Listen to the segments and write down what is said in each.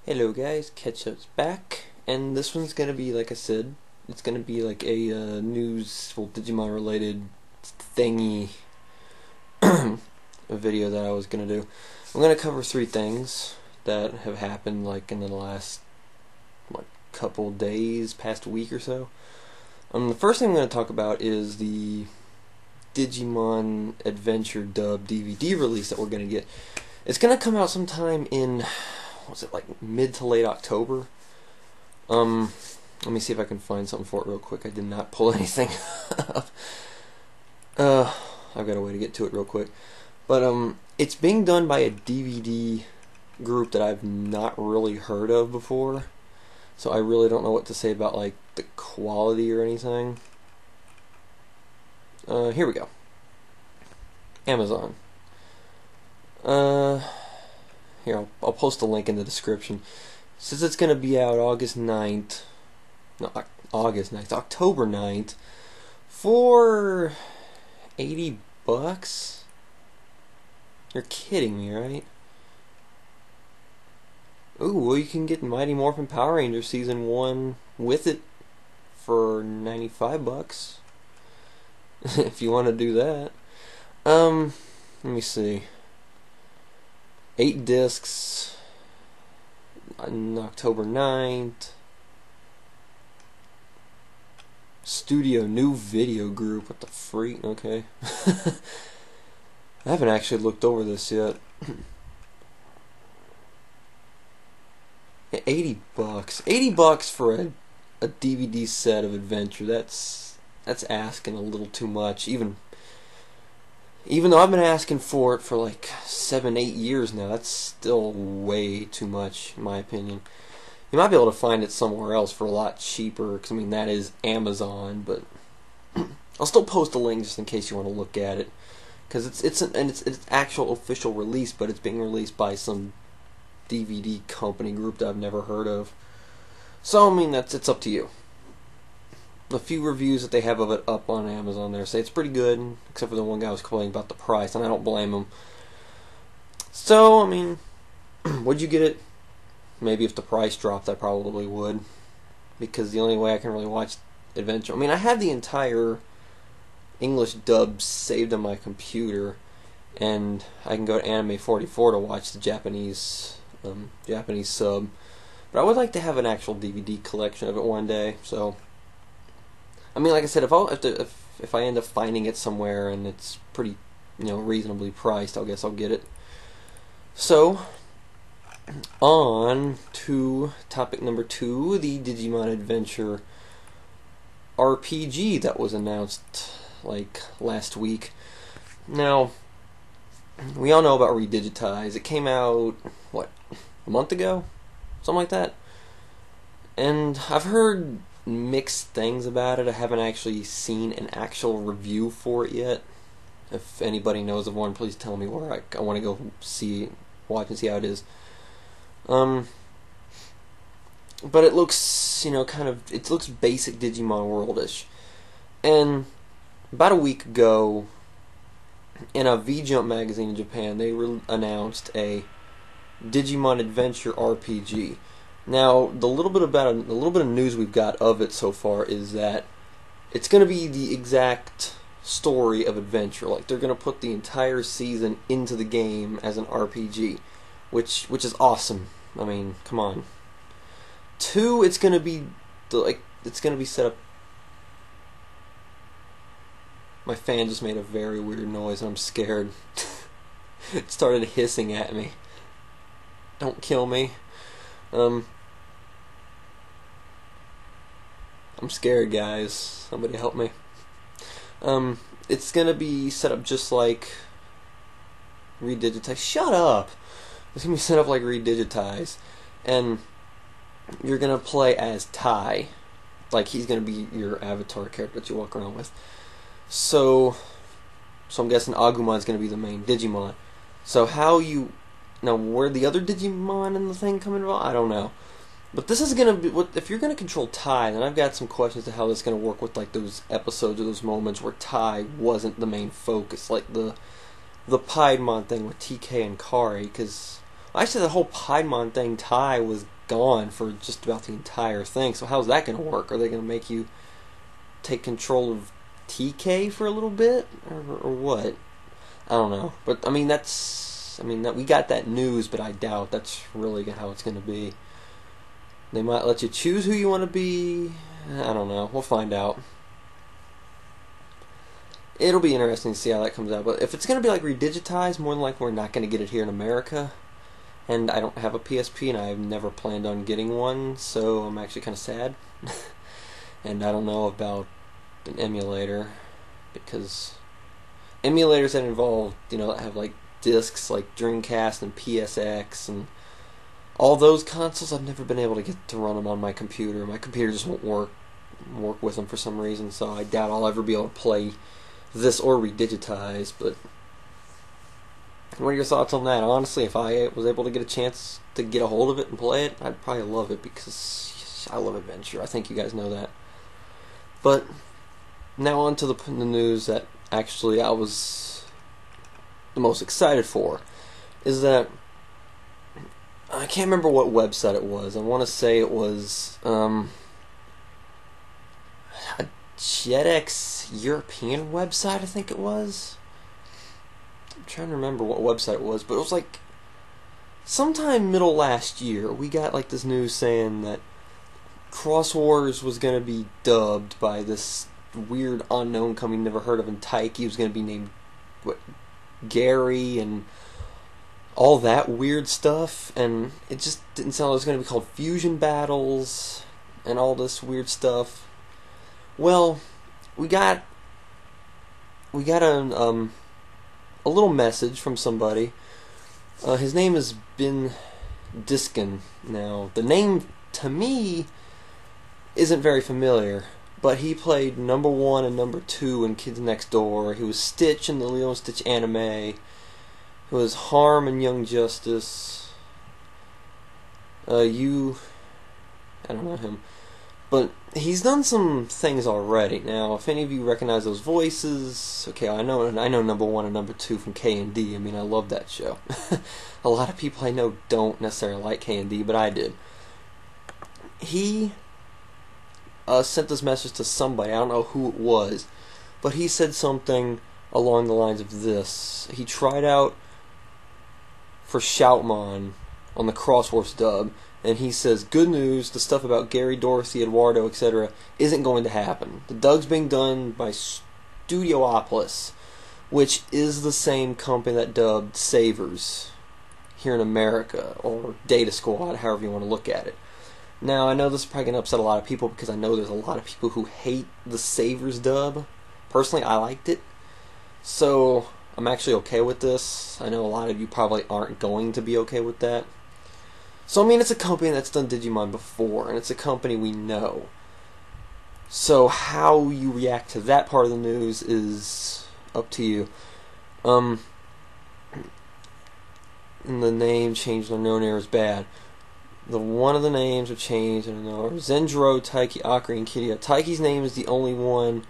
Hello guys, Ketchup's back, and this one's gonna be, like I said, it's gonna be like a news, well, Digimon related thingy a video that I was gonna do. I'm gonna cover three things that have happened like in the last couple days, past week or so. The first thing I'm gonna talk about is the Digimon Adventure Dub DVD release that we're gonna get. It's gonna come out sometime in, was it like mid to late October? Let me see if I can find something for it real quick. I did not pull anything up. I've got a way to get to it real quick. But it's being done by a DVD group that I've not really heard of before. So I really don't know what to say about like the quality or anything. Here we go. Amazon. Here, I'll post a link in the description. It says it's going to be out August 9th. No, August 9th. October 9th. For $80? You're kidding me, right? Ooh, well, you can get Mighty Morphin Power Rangers Season 1 with it for $95. If you want to do that. Let me see. 8 discs on October 9th. Studio new video group. What the freak? Okay. I haven't actually looked over this yet. $80. $80 for a DVD set of Adventure. That's asking a little too much. Even though I've been asking for it for like 7, 8 years now, that's still way too much, in my opinion. You might be able to find it somewhere else for a lot cheaper, because I mean, that is Amazon, but I'll still post a link just in case you want to look at it. Because it's actual official release, but it's being released by some DVD company group that I've never heard of. So, I mean, it's up to you. The few reviews that they have of it up on Amazon there say it's pretty good, except for the one guy was complaining about the price, and I don't blame him. So, I mean, would you get it? Maybe if the price dropped, I probably would, because the only way I can really watch Adventure, I mean, I have the entire English dub saved on my computer, and I can go to Anime 44 to watch the Japanese sub, but I would like to have an actual DVD collection of it one day, so I mean, like I said, if I end up finding it somewhere and it's pretty, reasonably priced, I guess I'll get it. So, on to topic number 2, the Digimon Adventure RPG that was announced like last week. Now, we all know about Redigitize. It came out, what, a month ago? Something like that. And I've heard mixed things about it. I haven't actually seen an actual review for it yet. If anybody knows of one, please tell me where I want to go watch and see how it is. But it looks, it looks basic Digimon World-ish. And about a week ago, in a V-Jump magazine in Japan, they announced a Digimon Adventure RPG. Now, the little bit of news we've got of it so far is that it's going to be the exact story of Adventure. Like, they're going to put the entire season into the game as an RPG, which is awesome. I mean, come on. 2, it's going to be set up. My fan just made a very weird noise, and I'm scared. It started hissing at me. Don't kill me. I'm scared, guys. Somebody help me. It's gonna be set up just like Redigitize. Shut up! It's gonna be set up like Redigitize, and you're gonna play as Tai. Like, he's gonna be your avatar character that you walk around with. So I'm guessing Agumon's gonna be the main Digimon. So where the other Digimon in the thing come involved, I don't know. But this is gonna be, if you're gonna control Tai, then I've got some questions to how this is gonna work with like those episodes or those moments where Tai wasn't the main focus, like the Piedmon thing with TK and Kari. Because actually, the whole Piedmon thing, Tai was gone for just about the entire thing. So how's that going to work? Are they going to make you take control of TK for a little bit, or what? I don't know. But I mean, that we got that news, but I doubt that's really how it's going to be. They might let you choose who you want to be. I don't know. We'll find out. It'll be interesting to see how that comes out. But if it's going to be like redigitized, more than likely we're not going to get it here in America. And I don't have a PSP, and I've never planned on getting one, so I'm actually kind of sad. And I don't know about an emulator, because emulators that involve, that have like discs like Dreamcast and PSX and all those consoles, I've never been able to get to run them on my computer. My computer just won't work with them for some reason, so I doubt I'll ever be able to play this or redigitize. But what are your thoughts on that? Honestly, if I was able to get a chance to get a hold of it and play it, I'd probably love it, because I love adventure. I think you guys know that. But now on to the news that actually I was the most excited for, is that I can't remember what website it was. I want to say it was a JetX European website, I think it was. I'm trying to remember what website it was, but it was like sometime middle last year we got like this news saying that Cross Wars was going to be dubbed by this weird unknown company never heard of, and Taiki was going to be named Gary, and all that weird stuff, and it just didn't sound like it was going to be called Fusion Battles and all this weird stuff. Well, we got a little message from somebody. His name is Ben Diskin. Now, the name to me isn't very familiar, but he played number 1 and number 2 in Kids Next Door. He was Stitch in the Lilo and Stitch anime. He was Harm in Young Justice. I don't know him, but he's done some things already. Now, if any of you recognize those voices, okay, I know number 1 and number 2 from K&D. I mean, I love that show. A lot of people I know don't necessarily like K&D, but I did. He sent this message to somebody. I don't know who it was, but he said something along the lines of this. He tried out for Shoutmon on the Cross Wars dub, and he says, good news, the stuff about Gary, Dorothy, Eduardo, etc. isn't going to happen. The dub's being done by Studiopolis, which is the same company that dubbed Savers here in America, or Data Squad, however you want to look at it. Now, I know this is probably going to upset a lot of people, because I know there's a lot of people who hate the Savers dub. Personally, I liked it, so I'm actually okay with this. I know a lot of you probably aren't going to be okay with that. So, I mean, it's a company that's done Digimon before, and it's a company we know. So, how you react to that part of the news is up to you. And the name changed or known error is bad. One of the names are changed, I don't know, Zendro, Taiki, Akari, and Kiria. Taiki's name is the only one,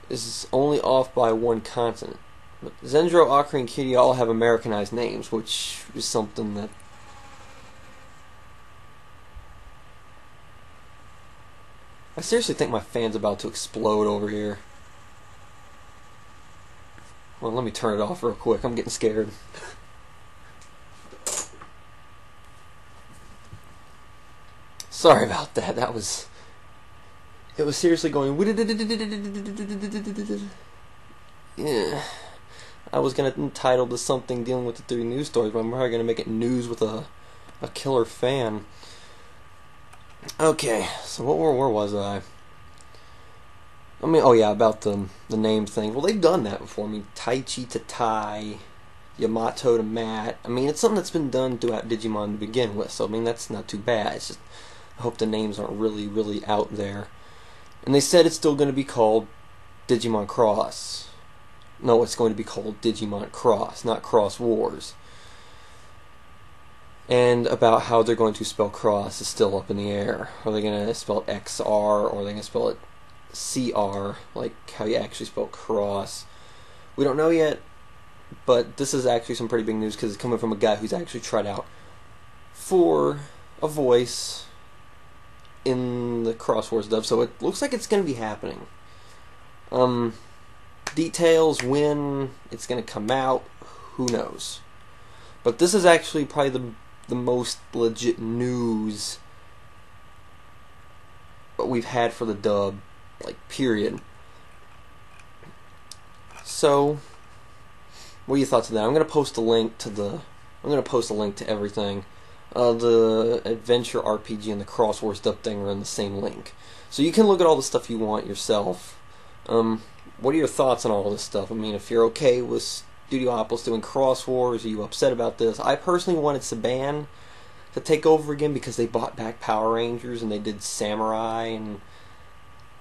is only off by one consonant. But Zendro, Akari, and Kiria all have Americanized names, which is something that I seriously think my fan's about to explode over here. Well, let me turn it off real quick. I'm getting scared. Sorry about that. It was seriously going. Yeah. I was gonna entitle this something dealing with the 3 news stories, but I'm probably gonna make it news with a killer fan. Okay, so where was I? I mean, oh yeah, about the name thing. Well, they've done that before. I mean, Taichi to Tai, Yamato to Matt. I mean, it's something that's been done throughout Digimon to begin with, so I mean, that's not too bad. It's just, I hope the names aren't really, really out there. And they said it's still going to be called Digimon Cross. No, it's going to be called Digimon Cross, not Cross Wars. And about how they're going to spell cross is still up in the air. Are they going to spell it XR, or are they going to spell it CR, like how you actually spell cross? We don't know yet, but this is actually some pretty big news, because it's coming from a guy who's actually tried out for a voice in the Crosswords dub, so it looks like it's going to be happening. Details, when it's going to come out, who knows. But this is actually probably the most legit news we've had for the dub, like, period. So, what are your thoughts on that? I'm gonna post a link to everything. The adventure RPG and the Crosswords dub thing are in the same link, so you can look at all the stuff you want yourself. What are your thoughts on all this stuff? I mean, if you're okay with Studiopolis doing Crosswords, are you upset about this? I personally wanted Saban to take over again because they bought back Power Rangers and they did Samurai, and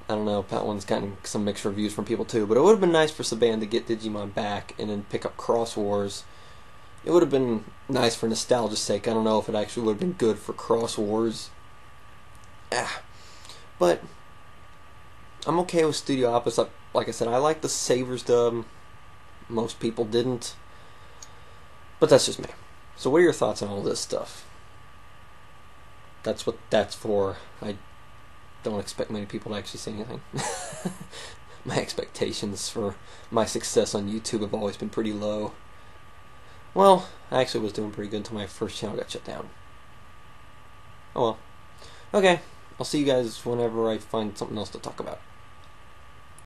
I don't know, that one's gotten some mixed reviews from people too, but it would have been nice for Saban to get Digimon back and then pick up Crosswords. It would have been nice for nostalgia's sake. I don't know if it actually would have been good for Crosswords. But I'm okay with Studiopolis. Like I said, I like the Savers dub. Most people didn't. But that's just me. So what are your thoughts on all this stuff? That's what that's for. I don't expect many people to actually say anything. My expectations for my success on YouTube have always been pretty low. Well, I actually was doing pretty good until my first channel got shut down. Oh well. Okay, I'll see you guys whenever I find something else to talk about.